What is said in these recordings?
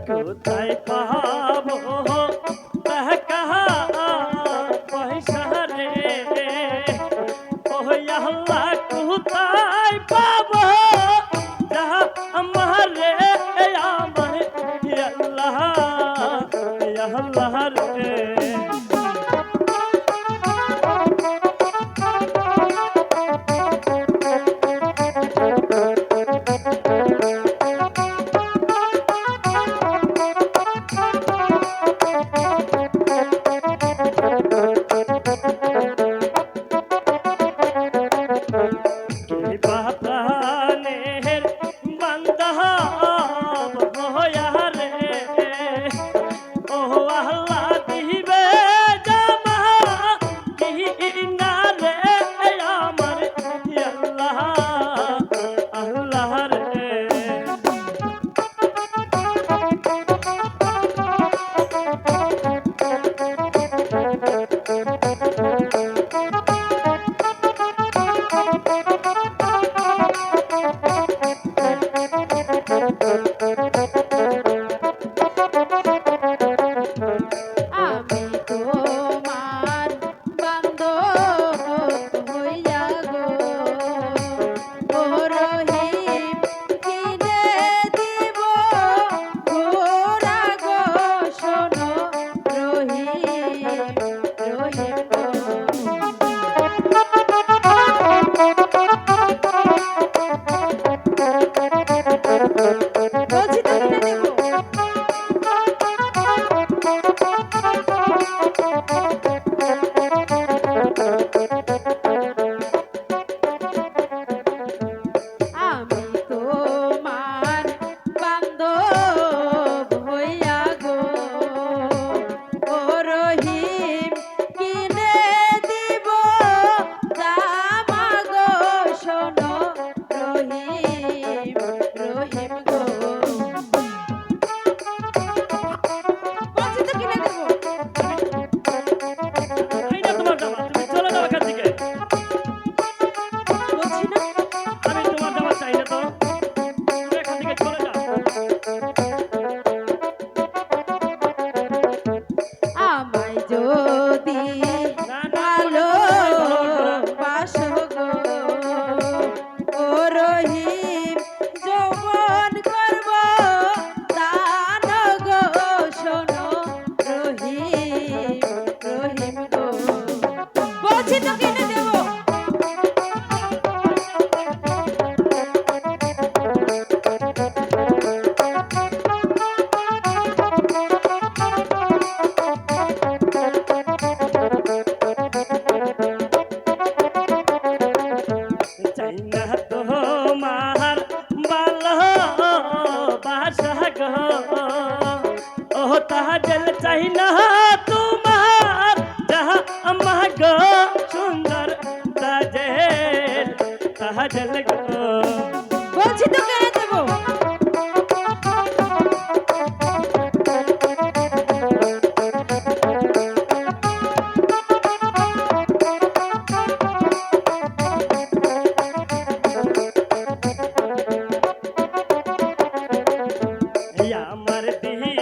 কোথায় পাবো টাকা পয়সা রে, ও আল্লাহ কোথায় পাবো যাহা আমার রে, আমার আল্লাহ আল্লাহ রে। প্রাণের বান্ধব হইয়া রে, ও আল্লাহ দিবে জামা কিনা রে, আমার আল্লাহ আল্লাহ রে। আমি তোমার বান্ধব হইয়া গো, ও রহিম কিনে দিব ঘোড়া গো, শোনো রহিম রহিম গো। বলছি তো কিনে দেবো। আমি তোমার বান্ধব হইয়া গো, ও রহিম কিনে দিব জামা গো, শোনো রহিম রহিম গো। বলছি তো কিনে দেবো। এই না তোমার জামা, তুমি চলে যাও এখান থেকে। বলছি না। আমি তোমার জামা চাই না তো, তুমি এখান থেকে চলে যাও। আমায় যদি না না, ভালো ভালোবাসবো না। বাসো গো, ও রহিম যৌবন করব দান গো, শোনো রহিম রহিম গো। বলছি তো কিনে দেবো। চাই না তোমার ভালোবাসা গো, ও তাহাজেল চাই না তোমার যাহা আমার গো, সুন্দর তাজেল তাহাজেল গো। বলছি তো কিনে দেবো। এই আমার দিদি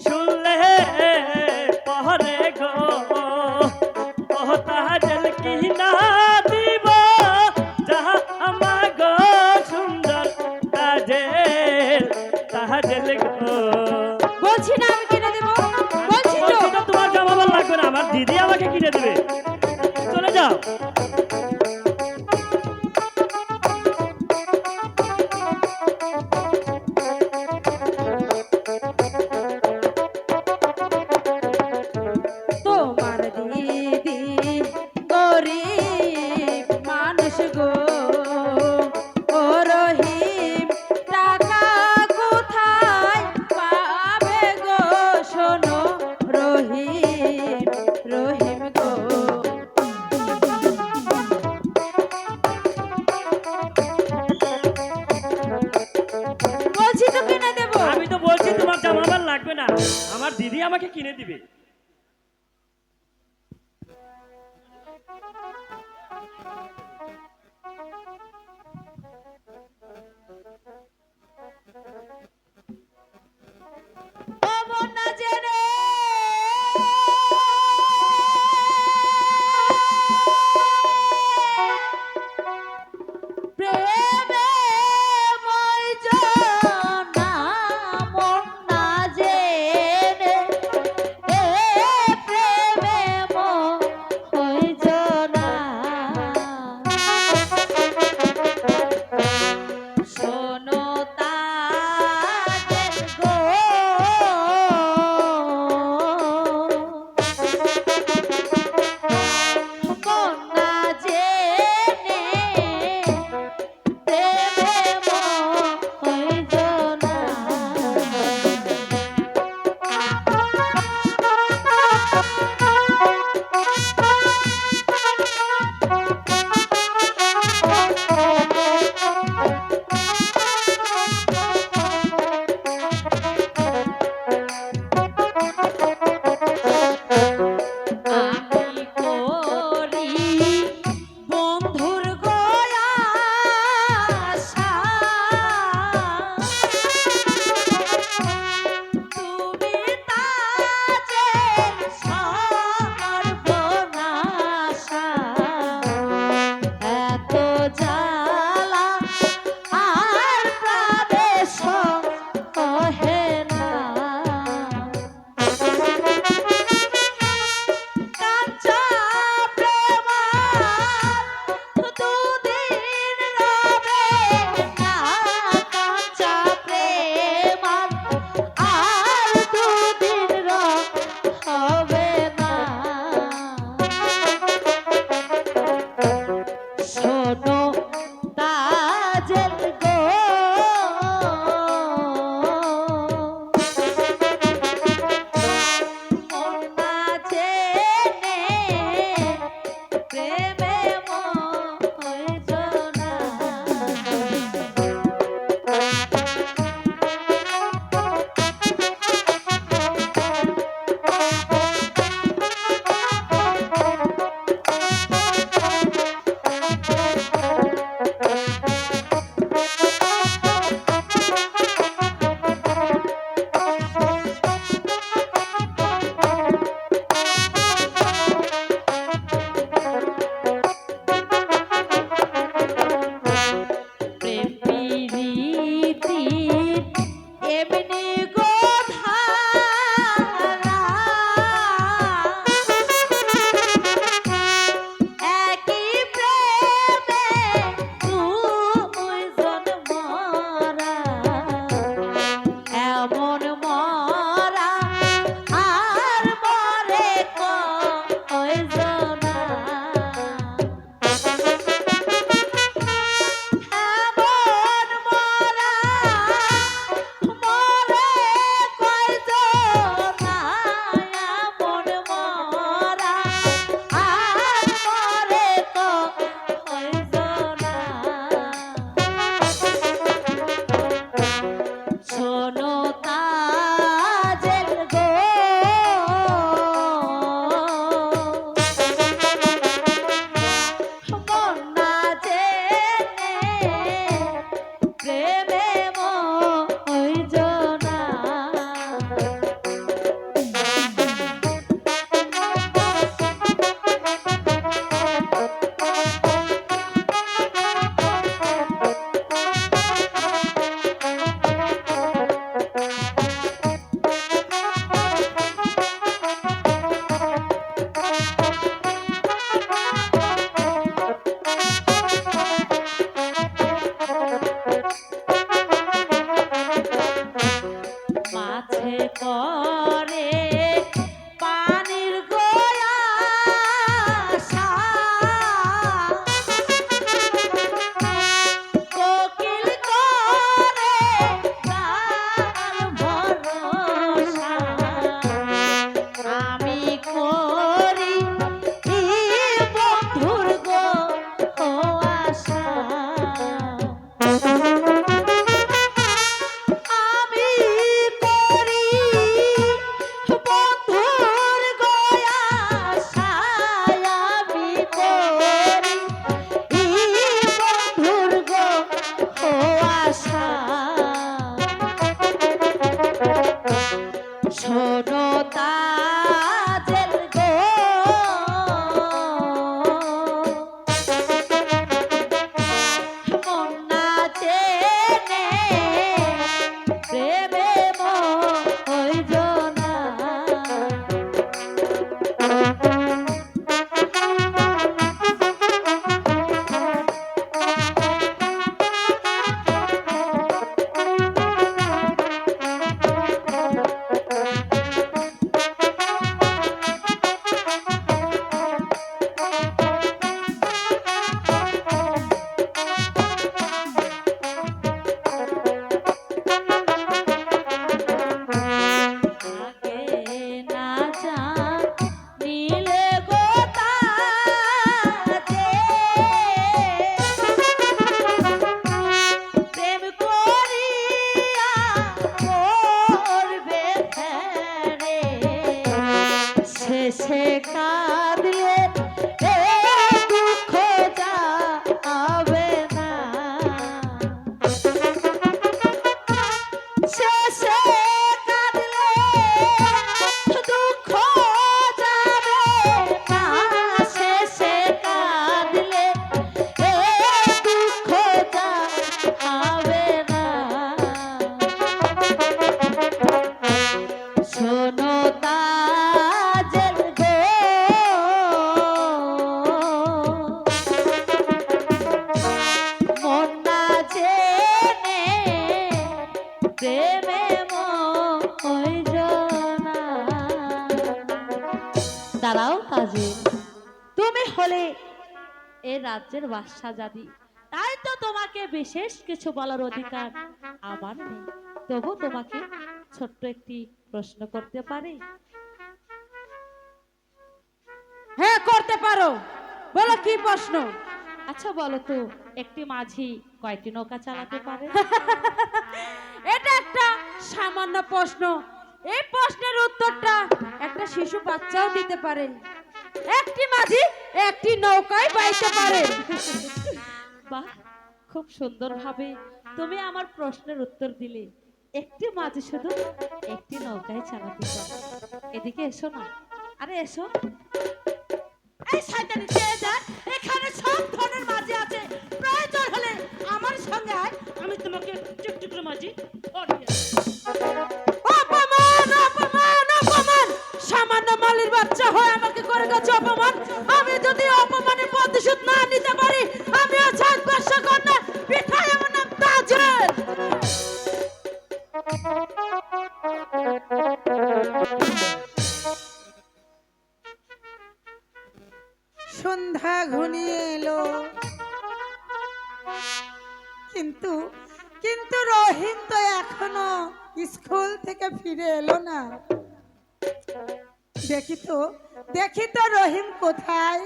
শুনলে পহরে গো, ও তাহাজেল কি না দিব যাহা আমার গো, সুন্দর তাজেল তাহাজেল গো। বলছি না আমি কিনে দেবো। বলছি তো। বলছি তো তোমার জামা আমার লাগবে না, আমার দিদি আমাকে কিনে দেবে। চলে যাও। তোমার দিদি গরিব মানুষ গো, ও রহিম টাকা কোথায় পাবে গো, শোনো রহিম রহিম গো। বলছি তো কিনে দেবো। আমি তো বলছি তোমার জামা আমার লাগবে না, আমার দিদি আমাকে কিনে দিবে। প্রেম প্রীতি এমনি গো ধারা, একই প্রেমে দুইজন মরা, এমন মরা আর মরে কয়জনা। এমন মরা মরে কয়জনা, এমন মরা আর মরে কয়জনা। শোনো তাজেল গো, মন না জেনে প্রেমে মইজনা। মাঝে করে পানির গোয়াসা, কোকিল করে প্রাণ ভরসা। আমি করি বন্ধুর গো আশা, আমি করি বন্ধুর গো আশা, আমি করি বন্ধুর গো আশা। শোনো তাজেল গো, মন না জেনে প্রেমে মইজনা। আগে না জানিলে গো তাজে, প্রেম করিয়া করবে ফেরে, শেষে কাঁদলে এ দুঃখ যাবে না। শেষে কাঁদলে দুঃখ যাবে না, শেষে কাঁদলে এ দুঃখ যাবে না। শোনো তাজেল গো, মন না জেনে প্রেমে মইজনা। দাঁড়াও তাজেল, তুমি হলে এ রাজ্যের বাদশাহজাদি, তাই তো তোমাকে বিশেষ কিছু বলার অধিকার আমার নেই। তবু তোমাকে ছোট্ট একটি প্রশ্ন করতে পারি? হ্যাঁ করতে পারো, বলো কি প্রশ্ন। আচ্ছা বলো তো, একটি মাঝি কয়টি নৌকা চালাতে পারে? এটা একটা সামান্য প্রশ্ন। এই প্রশ্নের উত্তরটা একটা শিশু বাচ্চাও দিতে পারে। একটি মাঝি একটি নৌকায় বাইতে পারে। বাহ, খুব সুন্দরভাবে তুমি আমার প্রশ্নের উত্তর দিলে। একটি মাঝি শুধু একটি নৌকায় চালাতে পারে। এদিকে এসো না, আরে এসো। এই শয়তানি চেয়ে দেখ, এখানে সব ধরনের মাঝি আছে। প্রয়োজন হলে আমার সঙ্গে আয়, আমি তোমাকে টুকটুক মাঝি অপমান অপমান অপমান! সামান্য মালির বাচ্চা হয়ে আমাকে করে গেছে অপমান। আমি যদি অপমানের প্রতিশোধ না নিতে পারি, আমি আজ বর্ষা কন্যা পিঠায় আমার নাম তাজের। সন্ধ্যা ঘনিয়ে এলো, কিন্তু কিন্তু রহিম তো এখনো স্কুল থেকে ফিরে এলো না। দেখি তো রহিম কোথায়।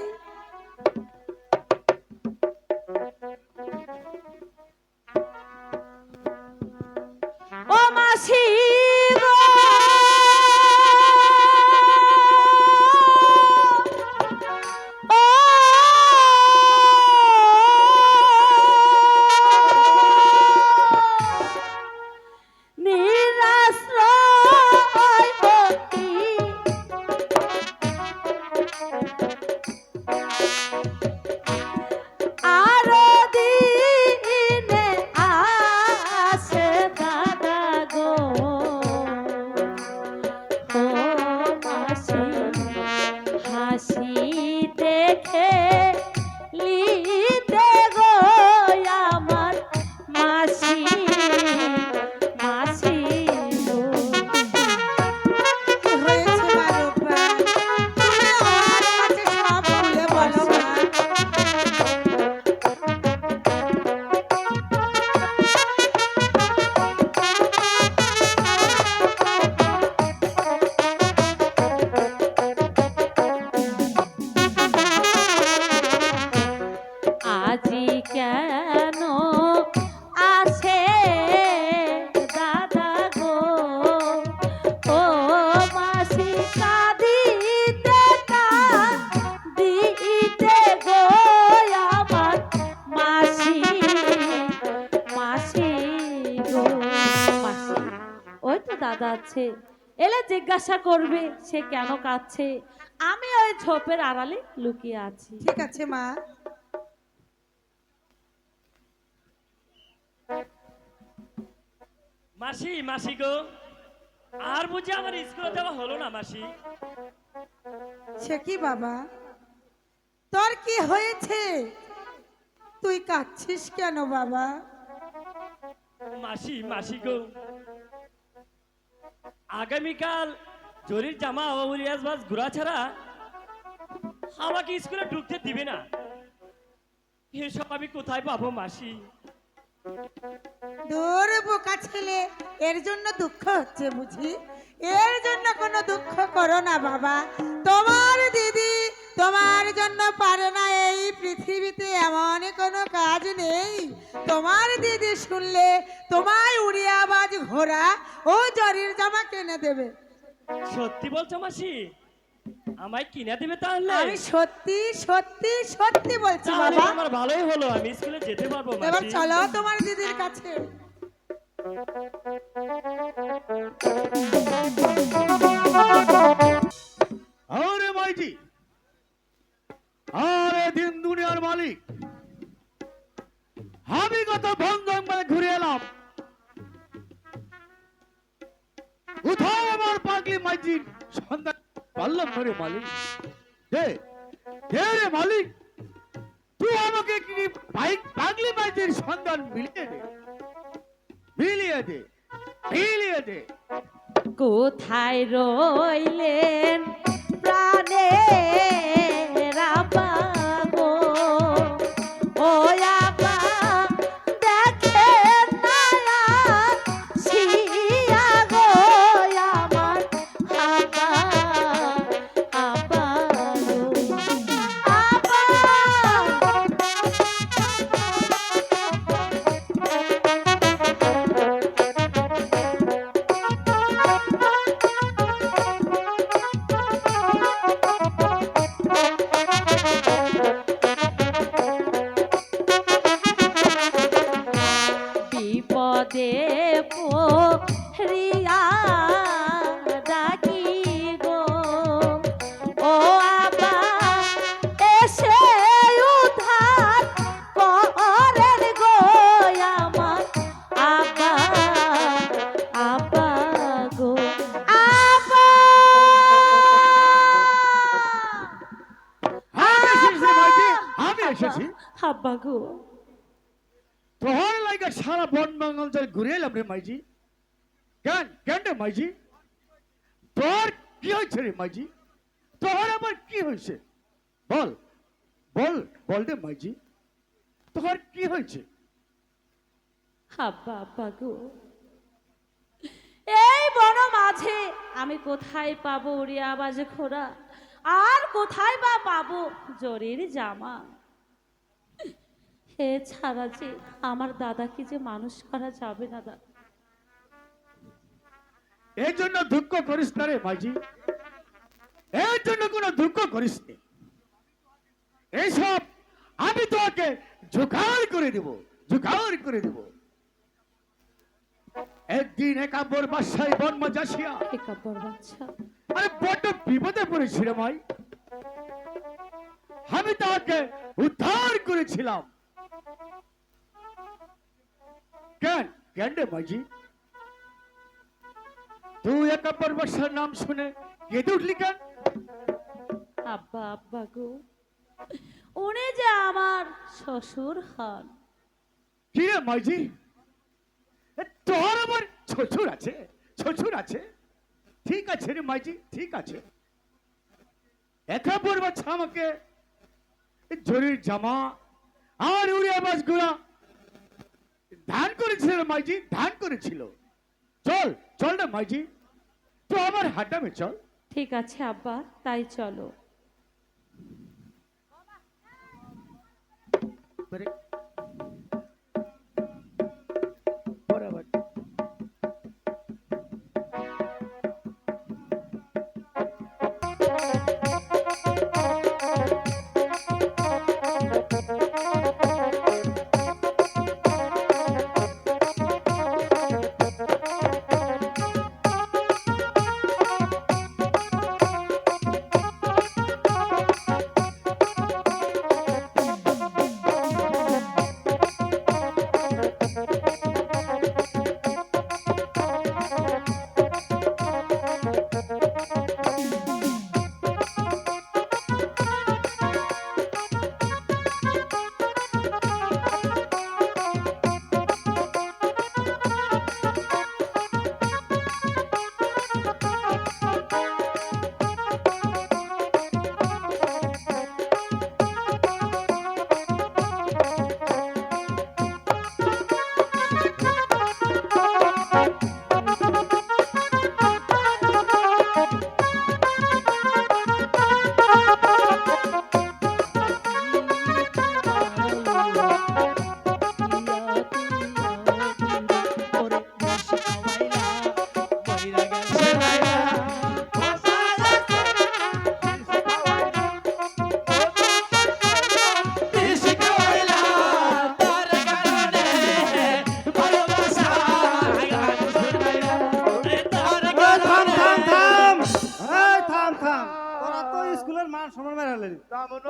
ও মাসি গো, ও নিরাশ্রয় হতি, আরো দিনে আসে দাদা গো। ও মাসি হাসি দেখে লিতে গো আমার মাসি, মাসি গো। কি হয়েছে মা রূপা? তুমি আমার কাছে সব খুলে বলো মা। আজি কেন আসে দাদা গো? ও মাসি কাঁদিতে কাঁদিতে গো আমার মাসি, মাসি গো। মাসি, ওই তো দাদা আছে, এলে জিজ্ঞাসা করবে সে কেন কাঁদছে। আমি ওই ঝোপের আড়ালে লুকিয়ে আছি। ঠিক আছে মা। মাসি মাসি গো, আর বুঝি আমার স্কুলে যাওয়া হলো না মাসি? সে কি বাবা, তোর কি হয়েছে? তুই কাঁদছিস কেন বাবা? মাসি মাসি গো, আগামীকাল জরির জামা ও রিয়াজবাজ ঘোরা ছাড়া আমাকে স্কুলে ঢুকতে দিবে না। এসব আমি কোথায় পাবো মাসি? দূর বোকা ছেলে, এর জন্য দুঃখ হচ্ছে বুঝি? এর জন্য কোনো দুঃখ করো না বাবা। তোমার দিদি তোমার জন্য পারে না, এই পৃথিবীতে এমন কোনো কাজ নেই। তোমার দিদি শুনলে তোমায় উড়িয়াবাজ ঘোড়া ও জরির জামা কিনে দেবে। সত্যি বলছো মাসি? আমায় কিনে দেবে তাহলে? আমি সত্যি সত্যি সত্যি বলছি তাহলে বাবা। আমার ভালোই হলো, আমি স্কুলে যেতে পারবো এবার মাসি। চলো তোমার দিদির কাছে। আরে মাইজি, আরে দিন দুনিয়ার মালিক, আমি কত ভঙ্গম করে ঘুরে এলাম। কোথাও আমার পাগলি মাইজির সন্ধান পারলাম ধরে মালিক। হে রে মালিক, তুই আমাকে কি পাগলি মাইজির সন্ধান মিলিয়ে দে, মিলিয়ে দে, মিলিয়ে দে। কোথায় রইলেন প্রাণে রাবা গো? ও আপা দেখে না শিয়া গো আমার আপা, আপা গো, আপা। পদে রিয়া ডাকি গো ও আবা এসে উদ্ধার করেন গো আমার আবা আবা গো আবা আমি এসেছি আব্বা গো তোর লাগে সারা বন মঙ্গল ঘুরে এলাম রে মাইজি। কেন রে মাইজি, তোর কি হয়েছে রে মাইজি? তোর আবার কি হয়েছে? বল বল বল রে মাইজি, তোর কি হয়েছে? আব্বা আব্বা গো এই বন মাঝে আমি কোথায় পাবো উড়িয়া বাজে ঘোড়া, আর কোথায় বা পাবো জরির জামা? এছাড়া যে আমার দাদাকে যে মানুষ করা যাবে না দাদা। এই জন্য দুঃখ করিস না রে মাইজি, এই জন্য কোনো দুঃখ করিস নে। এইসব আমি তোকে জোগাড় করে দেব, জোগাড় করে দেব। একদিন একাম্বর বাসায় বনমা যাসিয়া একাব্বর বাচ্চা আরে বড্ড বিপদে পড়েছি রে মাই। আমি তাকে উদ্ধার করেছিলাম। কেন রে মাইজি, তুই একাম্বর বাসার নাম শুনে কেঁদে উঠলি কেন? আব্বা আব্বা গো উনি যে আমার শ্বশুর হন। কি রে মাইজি, তোর আবার শ্বশুর আছে? শ্বশুর আছে, ঠিক আছে রে মাইজি, ঠিক আছে। একাম্বর বাচ্চা আমাকে জরির জামা আর উড়িয়া বাস গুলা দান করেছিল রে মাইজি, দান করেছিল। চল চল না মাইজি, তো আমার হাড্ডামে চল। ঠিক আছে আব্বা, তাই চলো।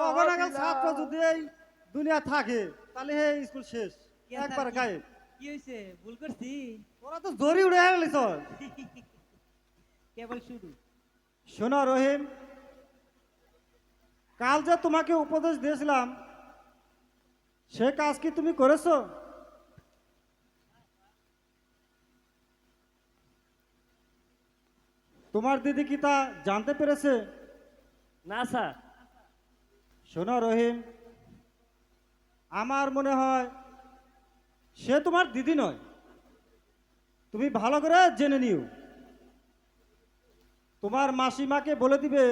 বরাবর ছাত্র যদি এই দুনিয়া থাকে তাহলে হে স্কুল শেষ, একবার গায়ে। কি হয়েছে? ভুল করছি? তোরা তো জরি উড়ে গেলিস। কেবল শুরু। শোনো রহিম, কাল যে তোমাকে উপদেশ দিয়েছিলাম সে কাজ কি তুমি করেছো? তোমার দিদি কি তা জানতে পেরেছে? না স্যার। শোনো রহিম, আমার মনে হয় সে তোমার দিদি নয়। তুমি ভালো করে জেনে নিও। তোমার মাসিমাকে বলে দিবে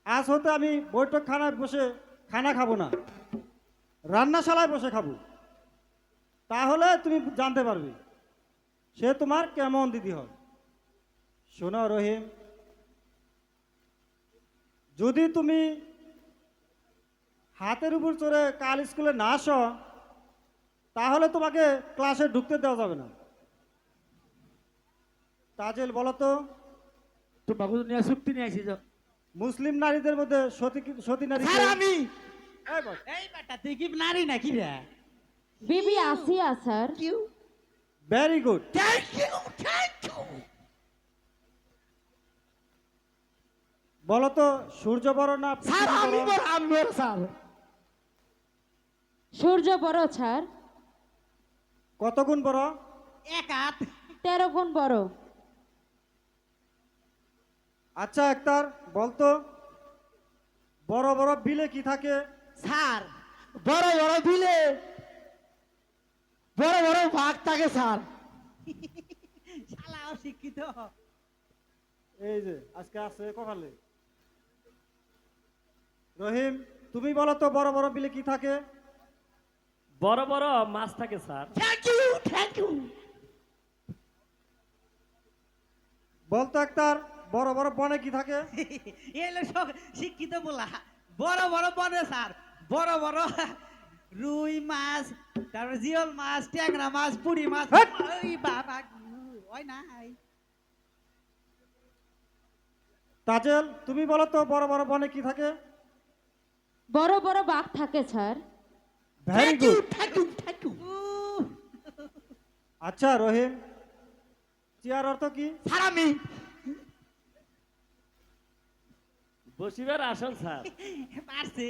আজ হতে আমি বৈঠকখানায় বসে খানা খাবো না, রান্নাশালায় বসে খাবো। তাহলে তুমি জানতে পারবে সে তোমার কেমন দিদি হয়। শোনো রহিম, যদি তুমি হাতের উপর চড়ে কাল স্কুলে না আসো তাহলে তোমাকে ক্লাসে ঢুকতে দেওয়া যাবে না। তাজেল বলো তো, তোমাকে তো নিয়ে চুক্তি নিয়ে আসি যাও। মুসলিম নারীদের মধ্যে সতী নারী কে? আমি এই বস। এই বেটা তুই কি নারী নাকি রে? বিবি আসিয়া স্যার। Very good. বলো তো সূর্য বড় না পৃথিবী বড়? সূর্য বড় স্যার। কত গুণ বড়? এক হাত। 13 গুণ বড়। আচ্ছা একটার বলতো, বড় বড় বিলে কি থাকে? স্যার বড় বড় বিলে বড় বড় ভাগ থাকে স্যার। শালা অশিক্ষিত। এই যে আজকে আছে কপালে। রহিম তুমি বলো তো, বড় বড় বিলে কি থাকে? বড় বড় মাছ থাকে স্যার। বলতো একটার, বড় বড় বনে কি থাকে? এলো সব শিক্ষিত বলা। বড় বড় বনে স্যার, বড় বড় রুই মাছ, তারপর জিওল মাছ, ট্যাংরা মাছ, পুঁটি মাছ। হেৎ! ওই বাবা ওই নাই। তাজেল তুমি বলো তো, বড় বড় বনে কি থাকে? বড় বড় বাঘ থাকে স্যার। Very good. উহ, আচ্ছা রহিম, চেয়ার অর্থ কি? স্যার আমি বসিবার আসন স্যার। পারছে।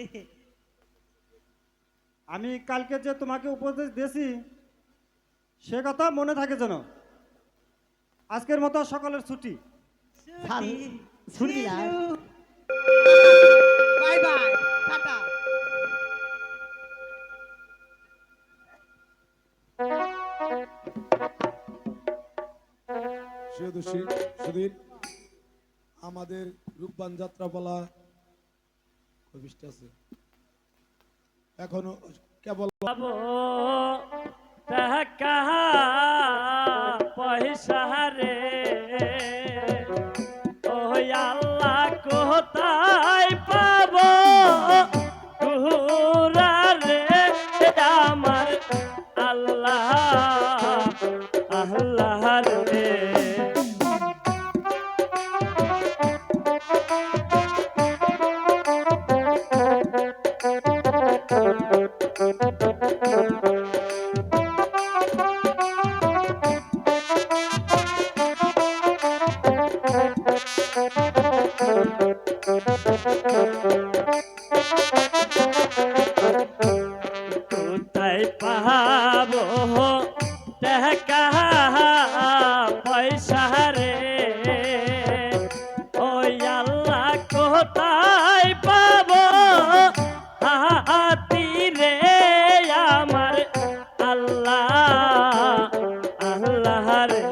আমি কালকে যে তোমাকে উপদেশ দিয়েছি সে কথা মনে থাকে যেন। আজকের মতো সকলের ছুটি। ছুটি বাই বাই টাটা। সুধীর, আমাদের রূপবান যাত্রা বলা কবিষ্ঠ আছে এখনো কেবল পাবো টাকা পয়সা রে, ওই আল্লাহ কোথায় পাবো কুহুরা রে আমার আল্লাহ আল্লাহ রে। কোথায় পাবো টাকা পয়সা রে, ওই আল্লাহ কোথায় পাবো হাতি রে আমার আল্লাহ আল্লাহ রে।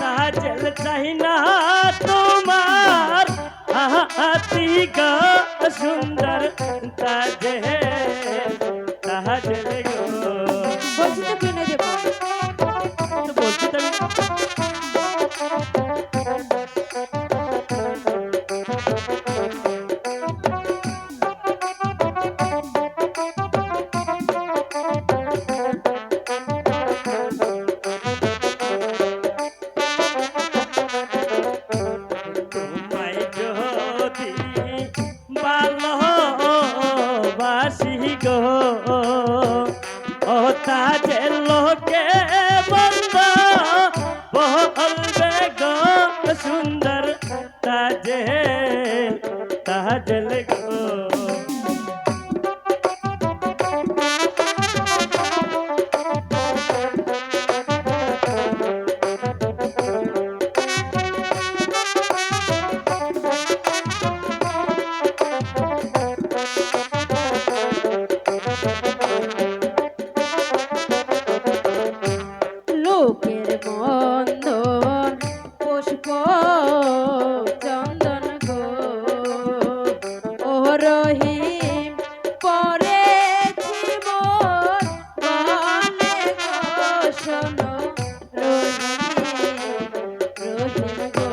তাজেল চাই না তোমার হাতি গো সুন্দর তাজেল তাজেল গো বলছি তো কিনে দেবো। তো বলছি তো আমি তোমায় যদি ভালোবাসি গো ও তাজের লোকে বন্ধ বলবে গো সুন্দর তাজে তাজেল গো লোকের বন্ধন পুষ্প চন্দন গো ও রহিম পরেছি মোর বলে গো শোনো রহিম রহিম গো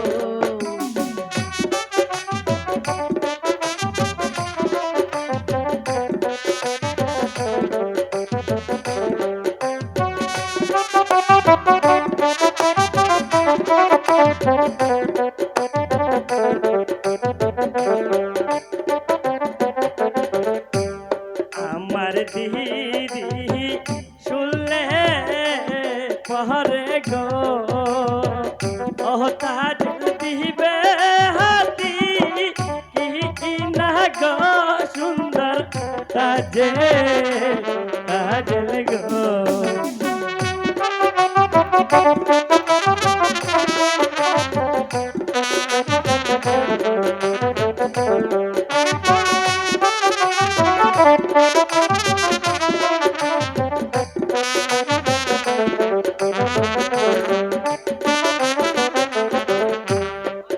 আমার দিদি শুনলে পহরে গো ও তাজ দিবে হাতি কি না গো সুন্দর তাজে তাজেল গো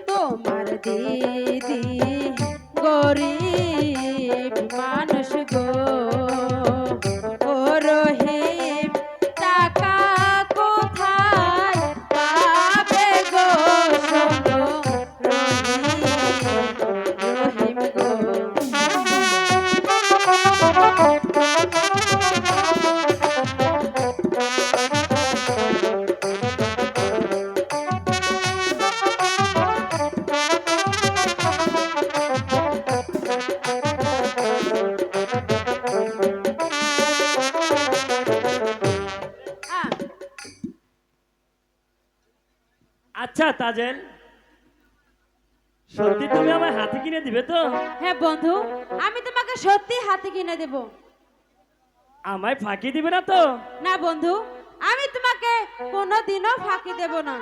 তোমার দিদি গরিব মানুষ গো ও রহিম টাকা কোথায় পাবে গো শোনো রহিম রহিম গো আচ্ছা তাজেল সত্যি তুমি আমার হাতে কিনে দিবে তো হ্যাঁ বন্ধু, আমি তোমাকে সত্যি হাতে কিনে দেব। আমায় ফাঁকি দিবে না তো না বন্ধু, আমি তোমাকে কোনোদিনও ফাঁকি দেব না।